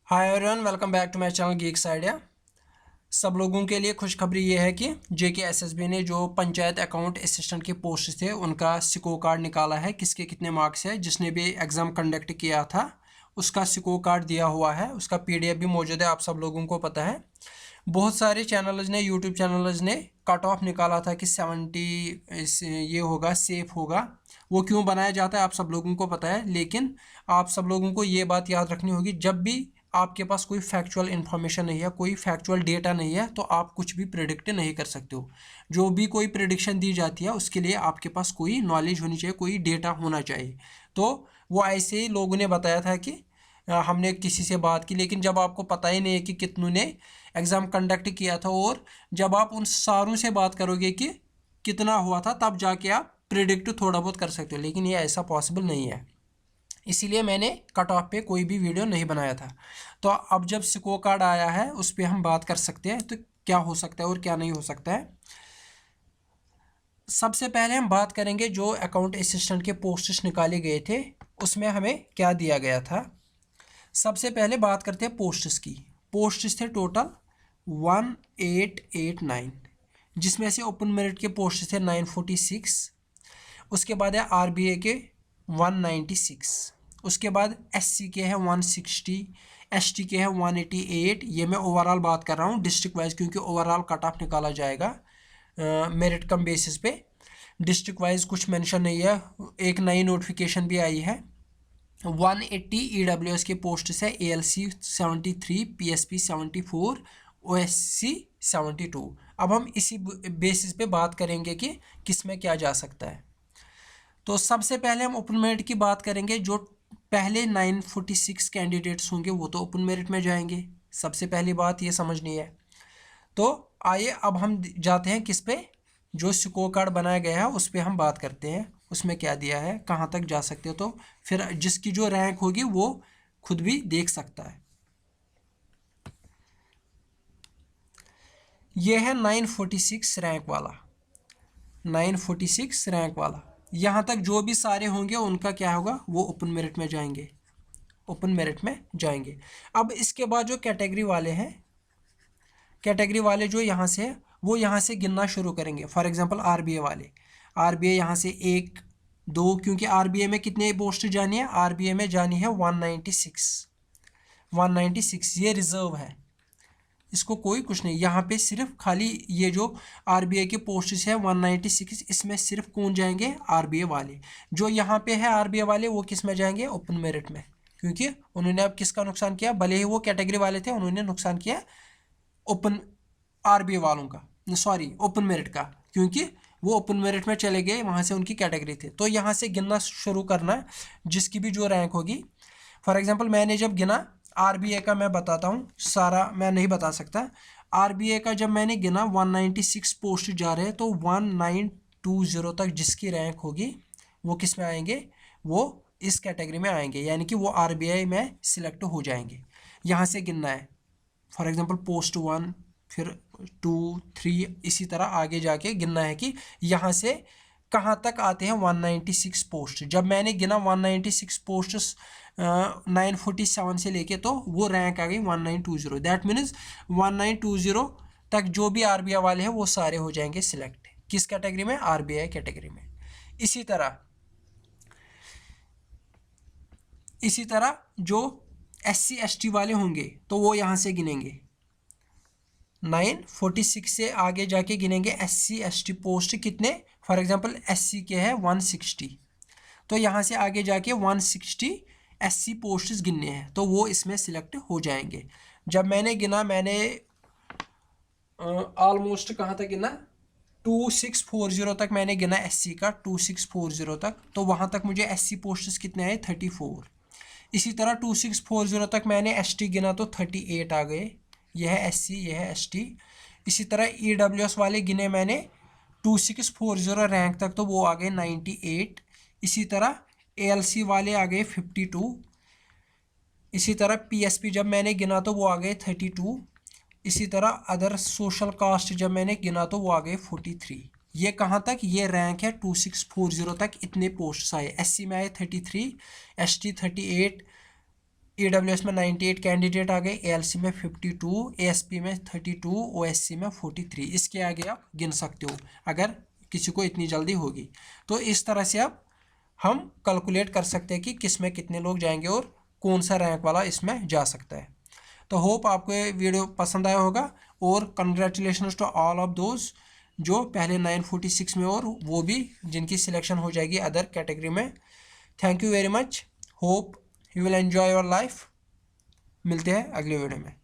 Hi everyone, welcome back to my channel geeks idea. सब लोगों के लिए खुशखबरी ये है कि जेकेएसएसबी ने जो पंचायत अकाउंट असिस्टेंट के पोस्ट थे उनका स्कोर कार्ड निकाला है। किसके कितने मार्क्स है, जिसने भी एग्ज़ाम कंडक्ट किया था उसका स्कोर कार्ड दिया हुआ है। उसका पीडीएफ भी मौजूद है, आप सब लोगों को पता है। बहुत सारे चैनल्स ने, यूट्यूब चैनल्स ने कट ऑफ निकाला था कि 70 ये होगा, सेफ होगा। वो क्यों बनाया जाता है आप सब लोगों को पता है, लेकिन आप सब लोगों को ये बात याद रखनी होगी, जब भी आपके पास कोई फैक्चुअल इन्फॉर्मेशन नहीं है, कोई फैक्चुअल डेटा नहीं है, तो आप कुछ भी प्रिडिक्ट नहीं कर सकते हो। जो भी कोई प्रिडिक्शन दी जाती है उसके लिए आपके पास कोई नॉलेज होनी चाहिए, कोई डेटा होना चाहिए। तो वो ऐसे ही लोगों ने बताया था कि हमने किसी से बात की, लेकिन जब आपको पता ही नहीं है कि कितनों ने एग्ज़ाम कंडक्ट किया था, और जब आप उन सारों से बात करोगे कि कितना हुआ था, तब जाके आप प्रिडिक्ट थोड़ा बहुत कर सकते हो, लेकिन ये ऐसा पॉसिबल नहीं है। इसीलिए मैंने कट ऑफ पे कोई भी वीडियो नहीं बनाया था। तो अब जब स्कोर कार्ड आया है उस पर हम बात कर सकते हैं, तो क्या हो सकता है और क्या नहीं हो सकता है। सबसे पहले हम बात करेंगे जो अकाउंट असिस्टेंट के पोस्ट्स निकाले गए थे उसमें हमें क्या दिया गया था। सबसे पहले बात करते हैं पोस्ट्स की। पोस्ट्स थे टोटल 1889, जिसमें से ओपन मेरिट के पोस्ट थे 946। उसके बाद है आरबीए के 196। उसके बाद एससी के हैं 160, एसटी के हैं 188। ये मैं ओवरऑल बात कर रहा हूँ डिस्ट्रिक्ट वाइज, क्योंकि ओवरऑल कट ऑफ निकाला जाएगा मेरिट कम बेसिस पे। डिस्ट्रिक्ट वाइज कुछ मेंशन नहीं है। एक नई नोटिफिकेशन भी आई है। 180 ईडब्ल्यूएस के पोस्ट है, एएलसी 73, पीएसपी 74, ओएससी 72। अब हम इसी बेसिस पे बात करेंगे कि किस में क्या जा सकता है। तो सबसे पहले हम ओपन मेरिट की बात करेंगे। जो पहले 946 कैंडिडेट्स होंगे वो तो ओपन मेरिट में जाएंगे, सबसे पहली बात ये समझनी है। तो आइए अब हम जाते हैं किस पे, जो स्कोर कार्ड बनाया गया है उस पर हम बात करते हैं। उसमें क्या दिया है, कहाँ तक जा सकते हो, तो फिर जिसकी जो रैंक होगी वो खुद भी देख सकता है। ये है 946 रैंक वाला, 946 रैंक वाला। यहाँ तक जो भी सारे होंगे उनका क्या होगा, वो ओपन मेरिट में जाएंगे, ओपन मेरिट में जाएंगे। अब इसके बाद जो कैटेगरी वाले हैं, कैटेगरी वाले जो यहाँ से है वो यहाँ से गिनना शुरू करेंगे। फॉर एग्जांपल आरबीए वाले, आरबीए यहाँ से 1 2, क्योंकि आरबीए में कितने पोस्ट जानी है, आरबीए में जानी है 196। 196 ये रिजर्व है, इसको कोई कुछ नहीं। यहाँ पे सिर्फ खाली ये जो आरबीआई के पोस्ट्स है 196, इसमें सिर्फ कौन जाएंगे, आरबीआई वाले। जो यहाँ पे है आरबीआई वाले वो किस में जाएंगे, ओपन मेरिट में, क्योंकि उन्होंने अब किसका नुकसान किया, भले ही वो कैटेगरी वाले थे, उन्होंने नुकसान किया ओपन आरबीआई वालों का, सॉरी ओपन मेरिट का, क्योंकि वो ओपन मेरिट में चले गए, वहाँ से उनकी कैटेगरी थी। तो यहाँ से गिनना शुरू करना है, जिसकी भी जो रैंक होगी। फॉर एग्जांपल मैंने जब गिना, आरबीआई का मैं बताता हूँ, सारा मैं नहीं बता सकता। आरबीआई का जब मैंने गिना 196 पोस्ट जा रहे हैं, तो 1920 तक जिसकी रैंक होगी वो किस में आएंगे, वो इस कैटेगरी में आएंगे, यानी कि वो आरबीआई में सिलेक्ट हो जाएंगे। यहाँ से गिनना है। फॉर एग्जांपल पोस्ट 1, फिर 2 3, इसी तरह आगे जाके गिनना है कि यहाँ से कहाँ तक आते हैं 196 पोस्ट। जब मैंने गिना 196 पोस्ट 947 से लेके, तो वो रैंक आ गई 1920। दैट मीन्स 1920 तक जो भी आरबीआई वाले हैं वो सारे हो जाएंगे सिलेक्ट, किस कैटेगरी में, आरबीआई कैटेगरी में। इसी तरह जो एससी एसटी वाले होंगे तो वो यहाँ से गिनेंगे, 946 से आगे जाके गिनेंगे एससी एसटी पोस्ट कितने। फॉर एग्जांपल एससी के हैं 160, तो यहाँ से आगे जाके 160 एससी पोस्ट्स गिनने हैं, तो वो इसमें सिलेक्ट हो जाएंगे। जब मैंने गिना, मैंने ऑलमोस्ट कहाँ तक गिना, 2640 तक मैंने गिना एससी का, 2640 तक। तो वहाँ तक मुझे एससी पोस्ट्स कितने आए, 34। इसी तरह 2640 तक मैंने एसटी गिना तो 38 आ गए। यह है एससी, यह है एसटी। इसी तरह ईडब्ल्यूएस वाले गिने मैंने 2640 रैंक तक, तो वो आ गए 98। इसी तरह एएलसी वाले आ गए 52। इसी तरह पीएसपी जब मैंने गिना तो वो आ गए 32। इसी तरह अदर सोशल कास्ट जब मैंने गिना तो वो आ गए 43। ये कहाँ तक, ये रैंक है 2640 तक, इतने पोस्ट्स आए। एससी में आए 33, एसटी 38, EWS में 98 कैंडिडेट आ गए, ALC में 52, ASP में 32, OSC में 43। इसके आगे आप गिन सकते हो अगर किसी को इतनी जल्दी होगी। तो इस तरह से अब हम कैलकुलेट कर सकते हैं कि किस में कितने लोग जाएंगे और कौन सा रैंक वाला इसमें जा सकता है। तो होप आपको ये वीडियो पसंद आया होगा, और congratulations to all of those जो पहले 946 में और वो भी जिनकी सिलेक्शन हो जाएगी अदर कैटेगरी में। Thank you very much, hope you will enjoy your life. मिलते हैं अगले वीडियो में।